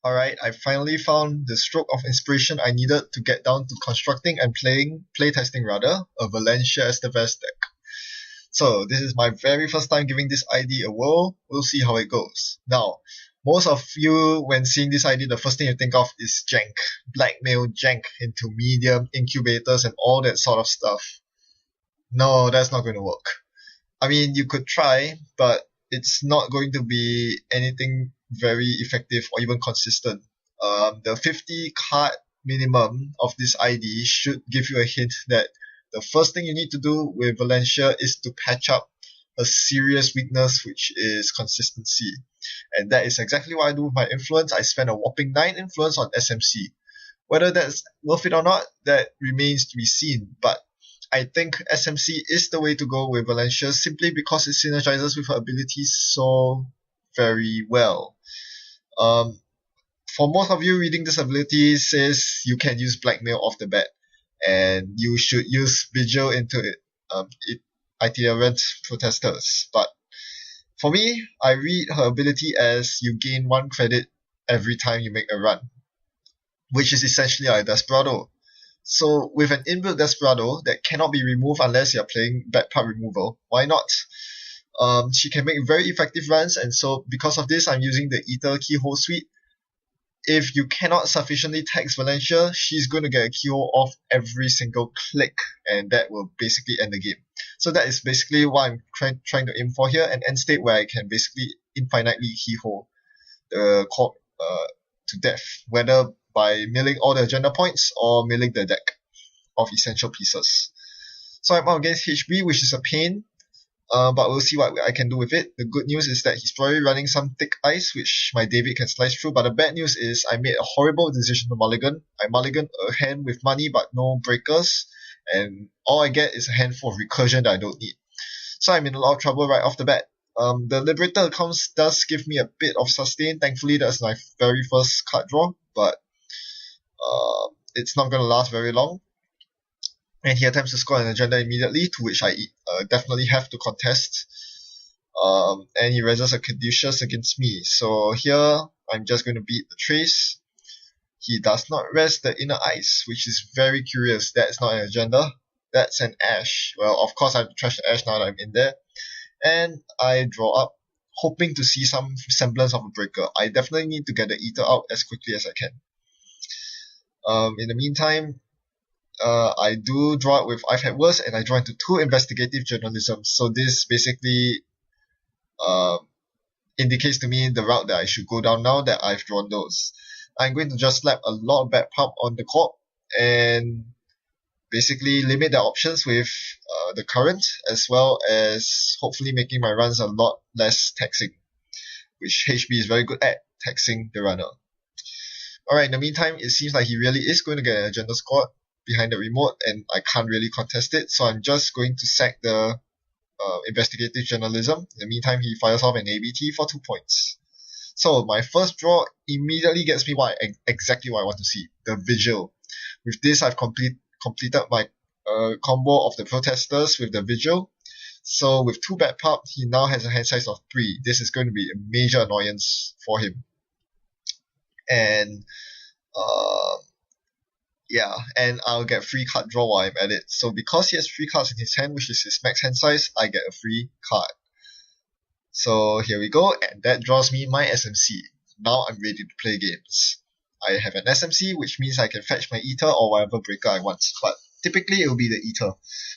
Alright, I finally found the stroke of inspiration I needed to get down to constructing and playtesting rather, a Valencia Estevez deck. So this is my very first time giving this ID a whirl. We'll see how it goes. Now, most of you, when seeing this ID, the first thing you think of is jank, blackmail jank into medium, incubators, and all that sort of stuff. No, that's not going to work. I mean, you could try, but it's not going to be anything very effective or even consistent. The 50 card minimum of this ID should give you a hint that the first thing you need to do with Valencia is to patch up a serious weakness, which is consistency. And that is exactly what I do with my influence. I spend a whopping 9 influence on SMC. Whether that's worth it or not, that remains to be seen. But I think SMC is the way to go with Valencia simply because it synergizes with her abilities so very well. For most of you, reading this ability says you can use blackmail off the bat, and you should use Vigil into itinerant protesters. But for me, I read her ability as you gain 1 credit every time you make a run, which is essentially a Desperado. So with an inbuilt Desperado that cannot be removed unless you're playing back part removal, why not? She can make very effective runs, and so because of this, I'm using the Ether Keyhole Suite. If you cannot sufficiently tax Valencia, she's going to get a keyhole off every single click, and that will basically end the game. So that is basically what I'm trying to aim for here, an end state where I can basically infinitely keyhole the core to death, whether by milling all the agenda points or milling the deck of essential pieces. So I'm up against HB, which is a pain, but we'll see what I can do with it. The good news is that he's probably running some thick ice, which my David can slice through, but the bad news is I made a horrible decision to mulligan. I mulligan a hand with money but no breakers, and all I get is a handful of recursion that I don't need. So I'm in a lot of trouble right off the bat. The Liberator accounts does give me a bit of sustain. Thankfully, that's my very first card draw, but it's not going to last very long. And he attempts to score an agenda immediately, to which I definitely have to contest. And he raises a Caduceus against me. So here, I'm just going to beat the Trace. He does not rest the Inner Ice, which is very curious. That is not an agenda. That's an Ash. Well, of course, I have to trash the Ash now that I'm in there. And I draw up, hoping to see some semblance of a breaker. I definitely need to get the Ether out as quickly as I can. In the meantime, I do draw it with I've Had Worse, and I draw into 2 investigative journalism. So this basically indicates to me the route that I should go down now that I've drawn those. I'm going to just slap a lot of bad pump on the corp and basically limit the options with the current, as well as hopefully making my runs a lot less taxing, which HB is very good at, taxing the runner. Alright, in the meantime, it seems like he really is going to get an agenda squad behind the remote, and I can't really contest it, so I'm just going to sack the investigative journalism. In the meantime, he fires off an ABT for 2 points. So my first draw immediately gets me exactly what I want to see, the Vigil. With this, I've completed my combo of the Protesters with the Vigil. So with 2 bad pop, he now has a hand size of 3. This is going to be a major annoyance for him. And yeah, and I'll get free card draw while I'm at it. So because he has 3 cards in his hand, which is his max hand size, I get a free card. So here we go, and that draws me my SMC. Now I'm ready to play games. I have an SMC, which means I can fetch my Ether or whatever breaker I want, but typically it will be the Ether.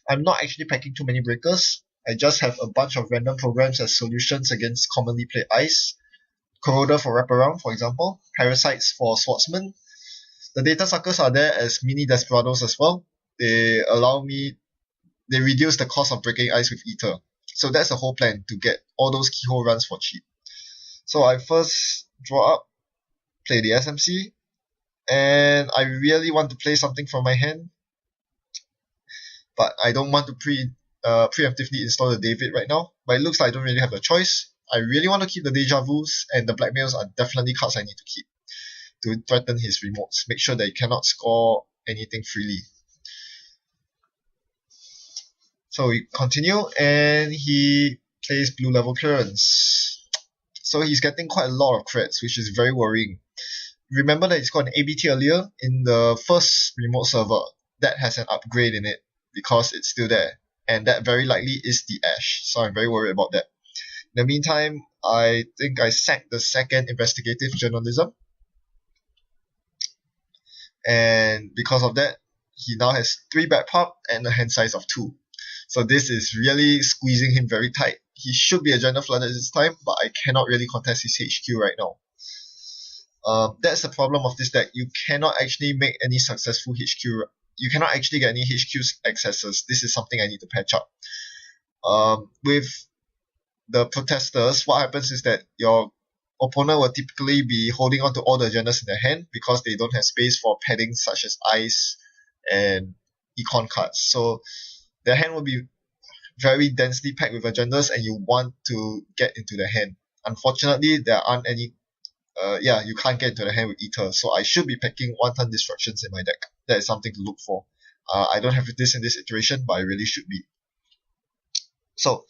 I'm not actually packing too many breakers. I just have a bunch of random programs as solutions against commonly played Ice. Corroder for wraparound, for example. Parasites for Swordsman. The data suckers are there as mini Desperados as well. They reduce the cost of breaking ice with Ether. So that's the whole plan, to get all those keyhole runs for cheap. So I first draw up, play the SMC, and I really want to play something from my hand, but I don't want to preemptively install the David right now. But it looks like I don't really have a choice. I really want to keep the Deja Vus, and the Blackmails are definitely cards I need to keep to threaten his remotes. Make sure that he cannot score anything freely. So we continue, and he plays blue level clearance. So he's getting quite a lot of crits, which is very worrying. remember that it's got an ABT earlier in the first remote server. That has an upgrade in it because it's still there. And that very likely is the Ash. So I'm very worried about that. In the meantime, I think I sacked the second investigative journalism. And because of that, he now has 3 bad pop and a hand size of 2. So this is really squeezing him very tight. He should be agenda flooded this time, but I cannot really contest his HQ right now. That's the problem of this deck. You cannot actually make any successful HQ. You cannot actually get any HQ accesses. This is something I need to patch up. With the protesters, what happens is that your opponent will typically be holding on to all the agendas in their hand because they don't have space for padding such as ice and econ cards. So their hand will be very densely packed with agendas and you want to get into the hand. Unfortunately, there aren't any you can't get into the hand with Ether, so I should be packing 1-turn Destructions in my deck. That is something to look for. I don't have this in this iteration, but I really should be. So,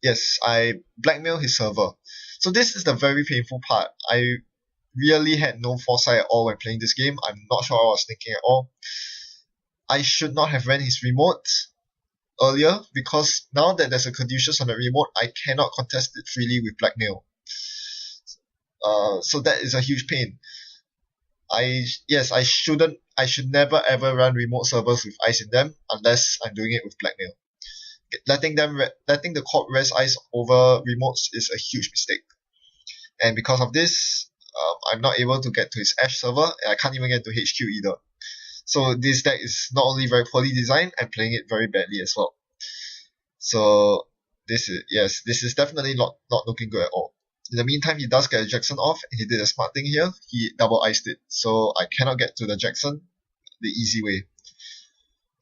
yes, I blackmail his server. So this is the very painful part. I really had no foresight at all when playing this game. I'm not sure what I was thinking at all. I should not have ran his remote earlier because now that there's a Caduceus on the remote, I cannot contest it freely with blackmail. So that is a huge pain. I should never ever run remote servers with ice in them unless I'm doing it with blackmail. Letting the corp rest ice over remotes is a huge mistake. And because of this, I'm not able to get to his Ash server, and I can't even get to HQ either. So this deck is not only very poorly designed, I'm playing it very badly as well. So this is definitely not looking good at all. In the meantime, he does get a Jackson off, and he did a smart thing here. He double iced it, so I cannot get to the Jackson the easy way.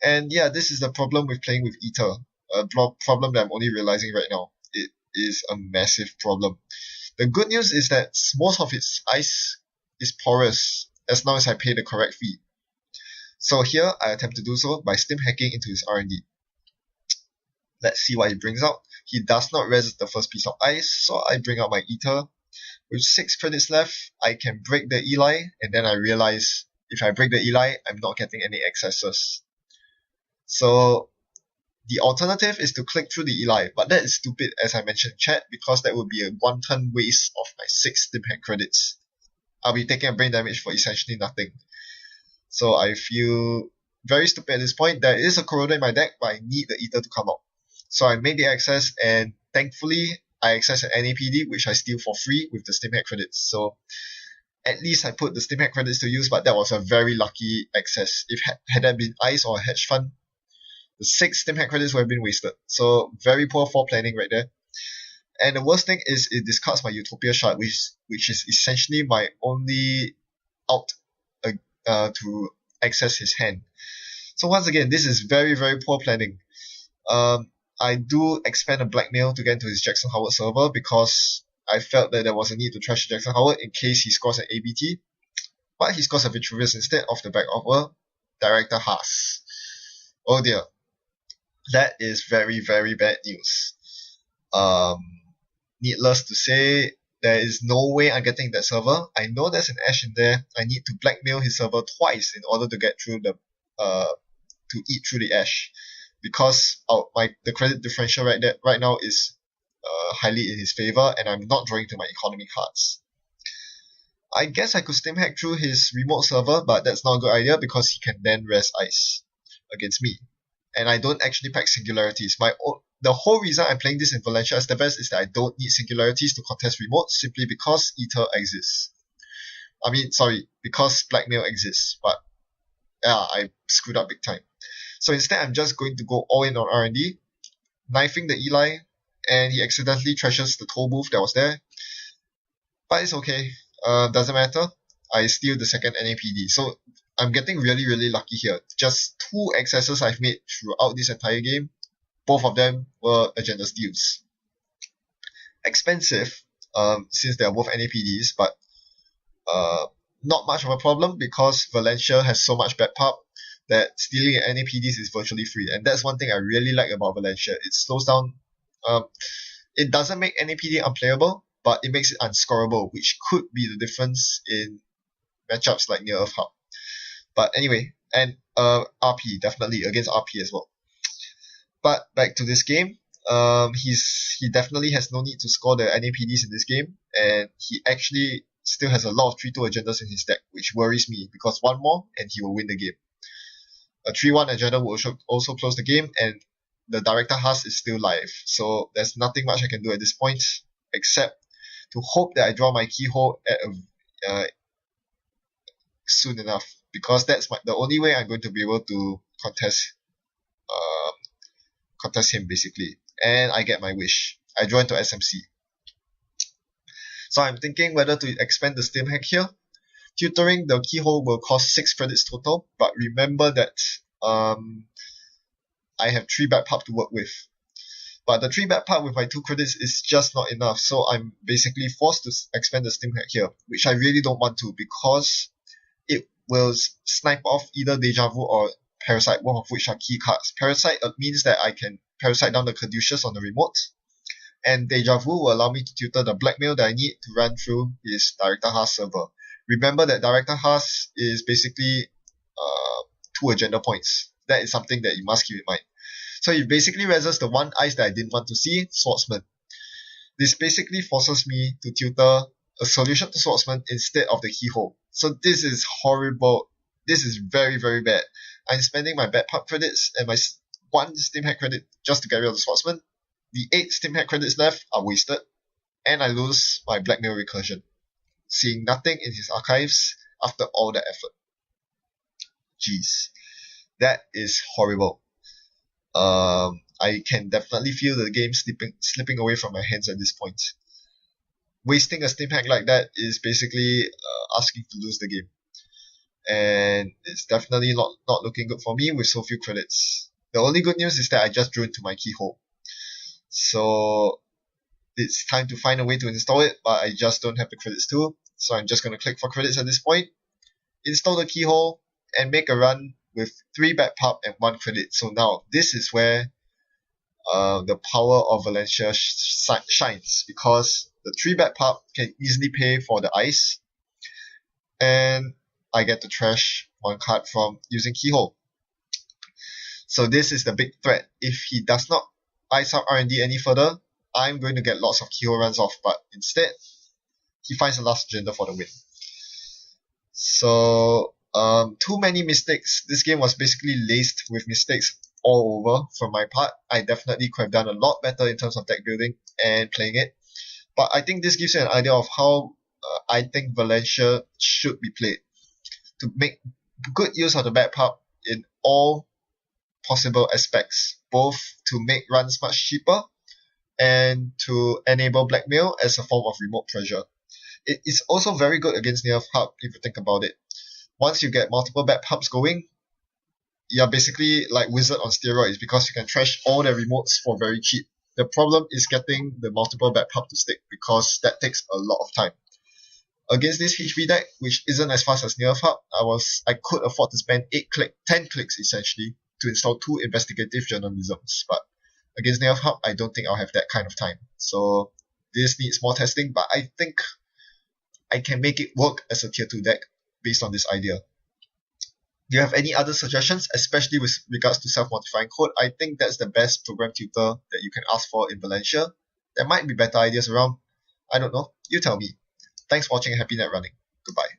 And yeah, this is the problem with playing with Ether. A problem that I'm only realizing right now. It is a massive problem. The good news is that most of its ice is porous as long as I pay the correct fee. So here, I attempt to do so by stim hacking into his R&D. Let's see what he brings out. He does not resist the first piece of ice, so I bring out my Ether. With 6 credits left, I can break the Eli, and then I realize if I break the Eli, I'm not getting any accesses. So the alternative is to click through the Eli, but that is stupid as I mentioned in chat because that would be a 1-turn waste of my 6 stim hack credits. I'll be taking a brain damage for essentially nothing. So I feel very stupid at this point. There is a Corroder in my deck, but I need the Ether to come out. So I made the access, and thankfully I access an NAPD, which I steal for free with the stim hack credits. So at least I put the stim hack credits to use, but that was a very lucky access. If had that been Ice or a Hedge Fund, the 6 stim hack credits would have been wasted. So very poor for planning right there. And the worst thing is it discards my Utopia Shard, which is essentially my only out to access his hand. So once again, this is very, very poor planning. I do expand a blackmail to get into his Jackson Howard server because I felt that there was a need to trash Jackson Howard in case he scores an ABT. But he scores a Vitruvius instead off the back of a Director Haas. Oh dear. That is very, very bad news. Needless to say, there is no way I'm getting that server. I know there's an Ash in there. I need to blackmail his server twice in order to get through to eat through the Ash. Because the credit differential right now is highly in his favor, and I'm not drawing to my economy cards. I guess I could stim hack through his remote server, but that's not a good idea because he can then rest ice against me. And I don't actually pack singularities. The whole reason I'm playing this in Valencia as the best is that I don't need singularities to contest remote simply because Ether exists. Because blackmail exists. But yeah, I screwed up big time. So instead, I'm just going to go all in on R&D, knifing the Eli, and he accidentally trashes the toll booth that was there. But it's okay. Doesn't matter. I steal the second NAPD. So I'm getting really, really lucky here. Just 2 accesses I've made throughout this entire game. Both of them were agenda steals. Expensive, since they are both NAPDs, but not much of a problem because Valencia has so much bad pub that stealing NAPDs is virtually free. And that's one thing I really like about Valencia. It slows down. It doesn't make NAPD unplayable, but it makes it unscorable, which could be the difference in matchups like near Earth Hub. But anyway, and RP, definitely against RP as well. But back to this game, he definitely has no need to score the NAPDs in this game, and he actually still has a lot of 3-2 agendas in his deck, which worries me because one more and he will win the game. A 3-1 agenda will also close the game, and the Director Haas is still live, so there's nothing much I can do at this point except to hope that I draw my keyhole at soon enough, because that's the only way I'm going to be able to contest him basically, and I get my wish. I draw into SMC. So I'm thinking whether to expand the Steam hack here. Tutoring the keyhole will cost 6 credits total, but remember that I have 3 backpop to work with. But the 3 backpop with my 2 credits is just not enough, so I'm basically forced to expand the Steam hack here, which I really don't want to because it will snipe off either Deja Vu or Parasite, both of which are key cards. Parasite means that I can Parasite down the Caduceus on the remote, and Deja Vu will allow me to tutor the blackmail that I need to run through his Director Haas server. Remember that Director Haas is basically 2 agenda points. That is something that you must keep in mind. So it basically reses the one ice that I didn't want to see, Swordsman. This basically forces me to tutor a solution to Swordsman instead of the keyhole. So this is horrible. This is very, very bad. I'm spending my bad pub credits and my 1 Steam hack credit just to get rid of the Swordsman. The 8 Steam hack credits left are wasted, and I lose my blackmail recursion, seeing nothing in his archives after all that effort. Jeez, that is horrible. I can definitely feel the game slipping away from my hands at this point. Wasting a Steam hack like that is basically asking to lose the game. And it's definitely not looking good for me with so few credits. The only good news is that I just drew into my keyhole. So it's time to find a way to install it, but I just don't have the credits to. So I'm just going to click for credits at this point, install the keyhole, and make a run with 3 back pub and 1 credit. So now this is where the power of Valencia shines, because the 3 back pub can easily pay for the ice, and I get to trash 1 card from using keyhole. So this is the big threat. If he does not ice out R&D any further, I'm going to get lots of keyhole runs off, but instead he finds the last agenda for the win. So too many mistakes. This game was basically laced with mistakes all over from my part. I definitely could have done a lot better in terms of deck building and playing it. But I think this gives you an idea of how I think Valencia should be played. To make good use of the back pub in all possible aspects, both to make runs much cheaper and to enable blackmail as a form of remote pressure. It is also very good against near hub if you think about it. Once you get multiple back pubs going, you're basically like Wizard on steroids because you can trash all the remotes for very cheap. The problem is getting the multiple back pub to stick because that takes a lot of time. Against this HV deck, which isn't as fast as near hub, I could afford to spend 10 clicks essentially to install 2 investigative journalisms. But against near hub, I don't think I'll have that kind of time. So this needs more testing, but I think I can make it work as a tier 2 deck based on this idea. Do you have any other suggestions, especially with regards to self-modifying code? I think that's the best program tutor that you can ask for in Valencia. There might be better ideas around. I don't know. You tell me. Thanks for watching and happy net running. Goodbye.